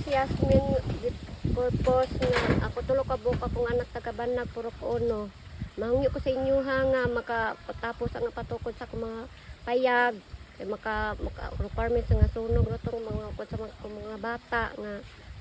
si Yasmin purpose nga ako tulo ka buka kung anak taga-Banlag Purok Uno. Mahungyo ko sa inyo ha nga makapatapos ang patukod sa mga payag kay maka requirements nga sunog natong mga bata nga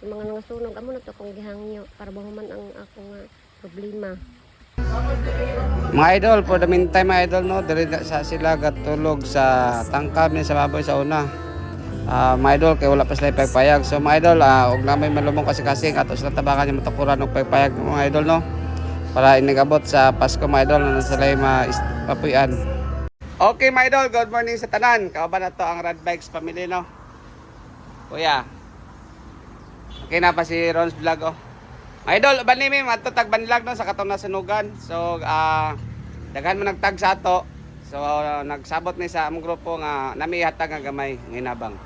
yung mga nangasunog amo na to kung gihangyo para mahuman ang ako nga problema. Mga idol, for the meantime mga idol, no, diri sa sila gatulog sa tangkab ni sa baboy sa una. Mga idol, kay wala pa sila pagpayag. So mga idol, og na may malumong kasi ato sila tabakan yung matukuran og pagpayag mga idol, no. Para inigabot sa Pasko mga idol na sila mapapuyan. Okay mga idol, good morning sa tanan. Kauban na to ang Rad Bikes family, no. Kuya. Okay na pa si Ron's Vlog, oh. Mga idol, uban nimi matutag Banlag no sa katong nasunugan. So daghan mo nagtag sa ato. So nagsabot ni sa among grupo nga nami hatag nga gamay nginabang.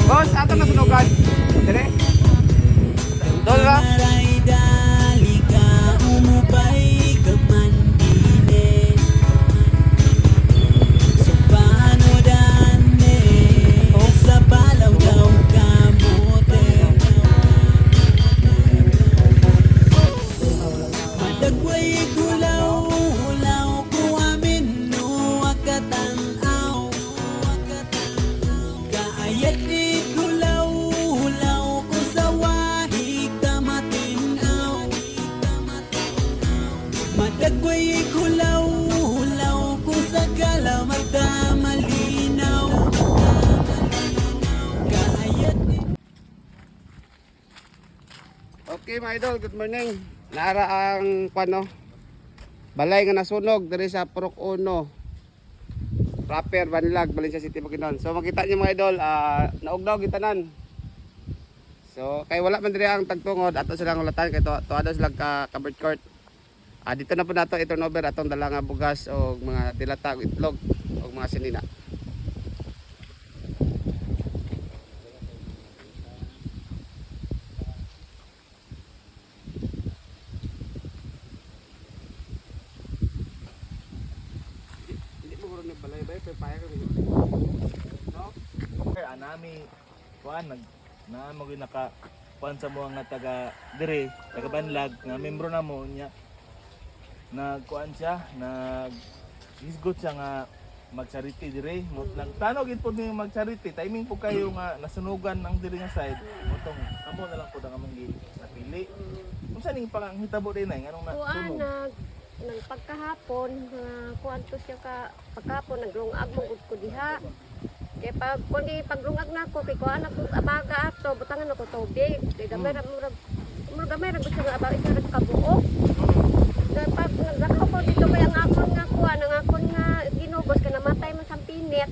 Boss, ato nasunugan. Dire. Dol ra. Madagway hulaw ko sa gala magdamalinaw. Okay mga idol, good morning. Naara ang balay nga nasunog diri sa Purok Uno. Proper Banlag, Valencia City, Bukidnon. So makita niyo mga idol, naugnaw gitanan. So kay wala man diri ang tagtungod ato silang ulatan kay tuado sila ka covered court. Dito na po nato i-turnover atong dala nga bugas o mga dilata o itlog o mga sinina. Hindi mo guro ni balay bay paya kami. No? Okay, anami kuan na mo naka kuan sa mo nga taga dire, taga Banlag nga membro na mo nya nagkuan siya, isgot siya nga mag-charity dire. Nagtanaw gid pod ni mag-charity. Timing po kayo nga nasunugan ang dire nga side. Motong amo na lang po ang among napili. Unsa ning panghitabo din ay nganong nasunog? Nang pagkahapon kuan to siya ka pagkahapon naglungag mo gud ko diha. Kay paglungag nako kay kuan ako abaga ato butangan ako tubig. Kay gamay ra gamay ra gud siya nga abaga isa ra ka buok. Pag naglakaw ko dito kay ang akon nga kuha, ang akon nga ginugos ka namatay mo sa pinit.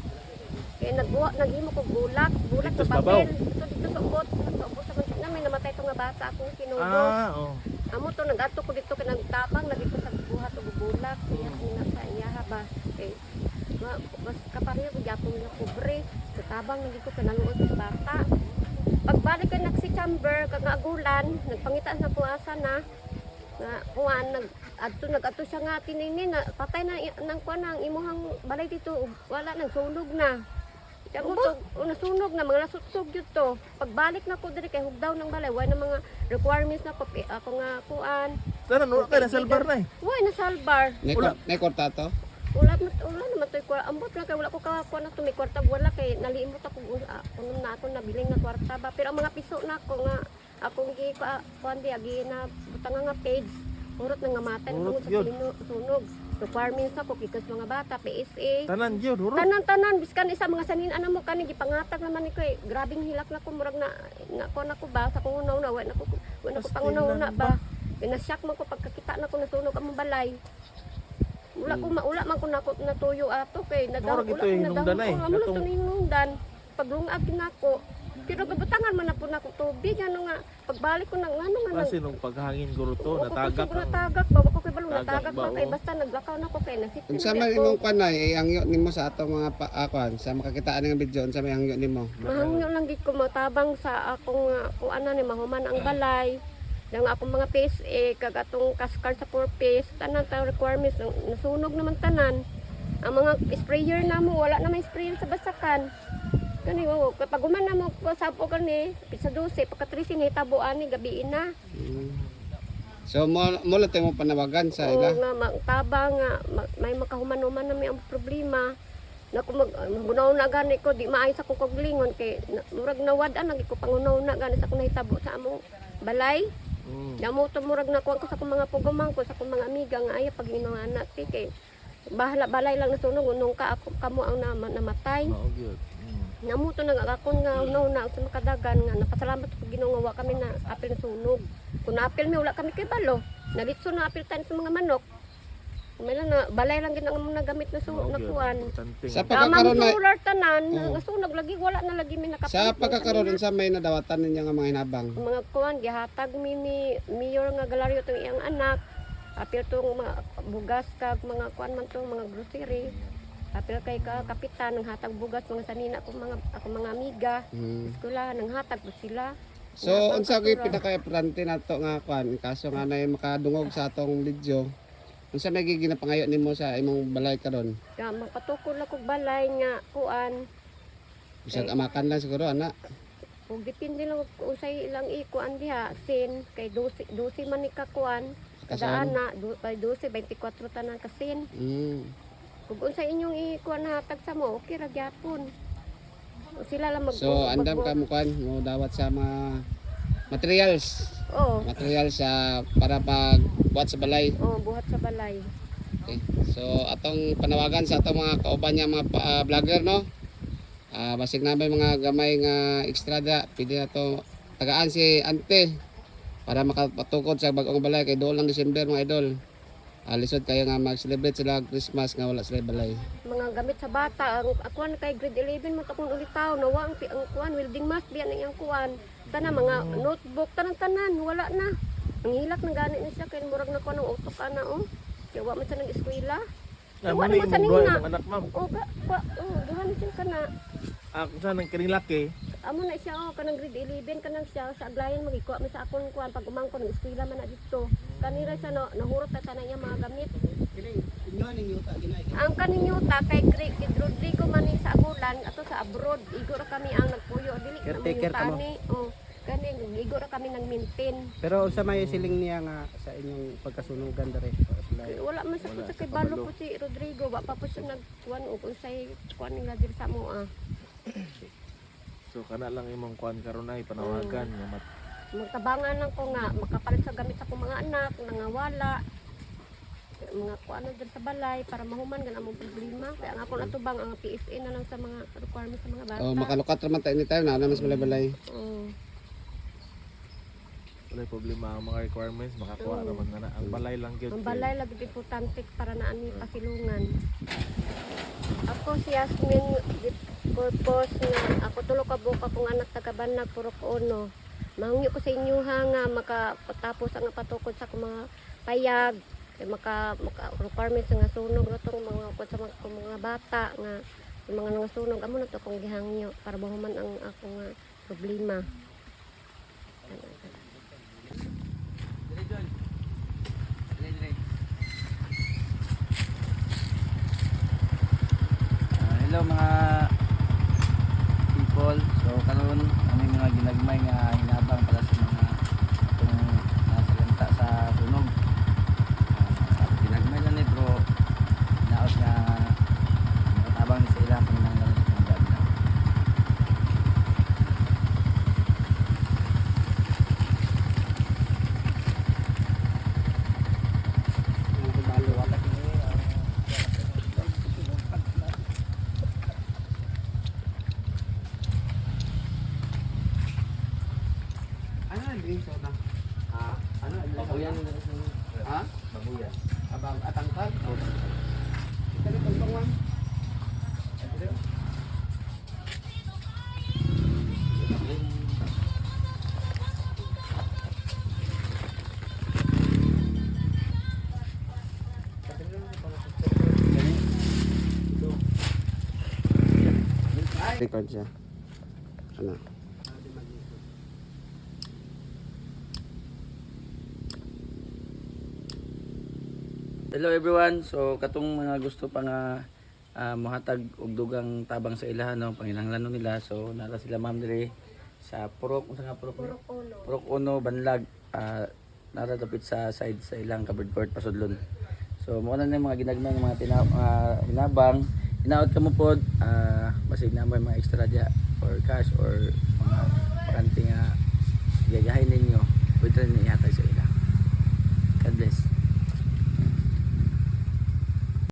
Kaya naghimo ko bulak sa papel. So dito sa ubot sa na may namatay to nga bata akong kinugos. Amo to nagato ko dito kay nagtabang lagi ko sa buhat og bulak. Kaya sa iyaha ba. Kay mas kapareho ko gyapon nga pobre. Sa tabang lagi ko kanaluod sa bata. Pagbalik kay nagsi chamber kag agulan, nagpangita sa kuasa na nga kuan nag-adto siya nga tinini na patay na nang kuan ang imuhang balay dito wala nang sunog na. Kamo to nasunog na mga nasutsog gyud to. Pagbalik na ko diri kay hugdaw ng balay way na mga requirements na ko ako nga kuan. Tanan wala kay nasalbar na eh. Way na salbar. Nay korta to. Wala naman to kwarta. Ambot lang kay wala ko ka kuan na to may kwarta wala kay naliimot ako kuno na ako nabiling nga kwarta ba pero ang mga piso na ko nga akong gi kuan di agi na butang nga page urot nga matay tungod sa sunog requirements ako kikas mga bata PSA Tanan gyud huro. tanan biskan isa mga sanin ana mo kani gipangatag naman ni ko grabing hilak na ko murag na ko na ko ba sa kung unaw na wa na ko pangunaw ba pinasyak man ko pagkakita na ko nasunog ang balay wala man ko natuyo ato kay nadaw Murag ito yung hinungdan ay. amo to hinungdan paglungag nako Pero gabutangan man na po na ko tubig ano nga pagbalik ko nang ano nga Kasi nung paghangin guro to, natagak natagak ang natagak ba ko kay balo Tagak natagak ba, ba kay oh. basta naglakaw na ko kay nasip. Unsa man imong panay ihangyo nimo sa atong mga kuan sa makakitaan nga video unsa may hangyo nimo? Mahangyo lang gid ko matabang sa akong kung ano ni mahuman ang balay. Yang akong mga PSA kag atong kaskar sa purpose tanan ta requirements nasunog naman tanan. Ang mga sprayer namo wala na may sprayer sa basakan. Kani mo kapag human na mo ko sapo kani sa 12 pagka 13 hitabo ani gabi na. So mo lang tayo mo panawagan sa Oo ila. nga magtabang nga may makahuman-human na may ang problema. Na kung magunaw na gani ko di maay sa kong kaglingon kay murag nawad-an lagi ko pangunaw na gani sa akong nahitabo sa among balay. Damo to murag na kuan ko sa akong mga pugumang ko sa akong mga amiga nga ay pag inuha na kay bahala balay lang nasunog nung ka ako kamo ang namatay. Mao gyud. Namuto nang akon nga unaw na sa makadagan nga napasalamat sa Ginoo nga wa kami na apil na sunog. Kung naapil mi wala kami kay balo. Nalitso na apil tan sa mga manok. May lang na balay lang gid ang nagamit na nakuan. Sa Tamang pagkakaroon na solar tanan nga sunog lagi wala na lagi mi nakapil. sa pagkakaroon unsa may nadawatan ninyo nga mga hinabang? Mga kuan gihatag mi ni mayor nga galaryo tong iyang anak. Apil tong mga bugas kag mga kuan man tong mga grocery. Apil kay kapitan nang hatag bugas mga sanina ko mga amiga. Eskwela nang hatag po sila. So unsa gyud pinaka-importante nato nga kuan kaso nga nay makadungog sa atong video. Unsa may ginapangayo nimo sa imong balay karon? Ya magpatukod lang kog balay nga kuan. Bisag amakan lang siguro ana. Ug depende lang kung usay ilang ikuan diha sin kay 12 man ni ka kuan. Kada ana 12 24 tanan ka sin. Kung unsay inyong ikuan hatag sa mo okay ra gyapon. Sila lang So andam ka mo kuan mo dawat sa mga materials. Oo. Materials sa para pag buhat sa balay. Oh, buhat sa balay. Okay. So atong panawagan sa atong mga kauban niya mga vlogger no. Basig na may mga gamay nga ekstrada, pwede na to tagaan si Ante para makapatukod sa bagong balay kay doon lang December mga idol. Lisod kayo nga mag-celebrate sila Christmas nga wala sila balay. Mga gamit sa bata, ang kuan kay grade 11 mo takon ulitaw nawa ang kuan welding mask biyan ang iyang kuan. Tanan mga notebook tanan wala na. Ang hilak nang gani ni siya kay murag na kuan ng utok ana oh. Kaya wa man sa nang eskwela. Wala naman sa nina. Anak ma'am. Duhan siya kana. Ako sa nang kinilaki. Amo na siya kanang grade 11 kanang siya sa aglayan magikuha mi sa akon kuan pag umangkon ng eskwela man na dito. Kanira siya nahurot ta tanan niya mga gamit. Ang kaninyo ta kay Rodrigo man ni sa agulan ato sa abroad igo ra kami ang nagpuyo dili Caretaker ka mo? Kani igo ra kami nag-maintain. Pero sa may siling niya nga sa inyong pagkasunugan dere. Wala man sa kay balo po si Rodrigo wa pa po siya nagkuan og unsay kuan nga diri sa mo So kana lang imong kuan karon ay panawagan nga magtabangan lang ko nga makapalit sa gamit sa akong mga anak nangawala mga kuano dyan sa balay para mahuman gan among problema kaya ang akong atubang ang PSA na lang sa mga requirements sa mga bata. Oh, makalukat ra man ta anytime na mas balay. wala problema ang mga requirements makakuha naman na ang balay lang gyud. Ang balay lagi importante para na ani pasilungan. Ako si Yasmin purpose nga ako tulo ka buka kong anak taga Banag Purok Uno. Mahungyo ko sa inyo ha nga makapatapos ang patukod sa mga payag maka requirements nga sunog na itong mga bata nga mga nangasunog amo na to kong gihangyo para mahuman ang akong problema. Hello mga people. So karon aming mga ginagmay nga hinabang para sa mga itong nasalanta sa sunog. Ginagmay lang ni bro. Naot nga matabang ni sa ilang panginanglan sa mga dami. Ano ang drink soda? Ano ang Babuyan Ha? babuyan. Abang atangkal. Kali tong man. Record siya. Ano? Hello everyone. So katong mga gusto pa nga mohatag og dugang tabang sa ilahan no, panginahanglanon nila. So nara sila ma'am diri sa Purok, unsa nga Purok? Purok uno. Purok Uno, Banlag. Nara dapit sa side sa ilang covered court pasudlon. So mo na mga ginagmay ng mga hinabang. Hinaot ka mo pod basig na may mga extra dia or cash or mga pakanti nga gagahin ninyo. Pwede rin ihatag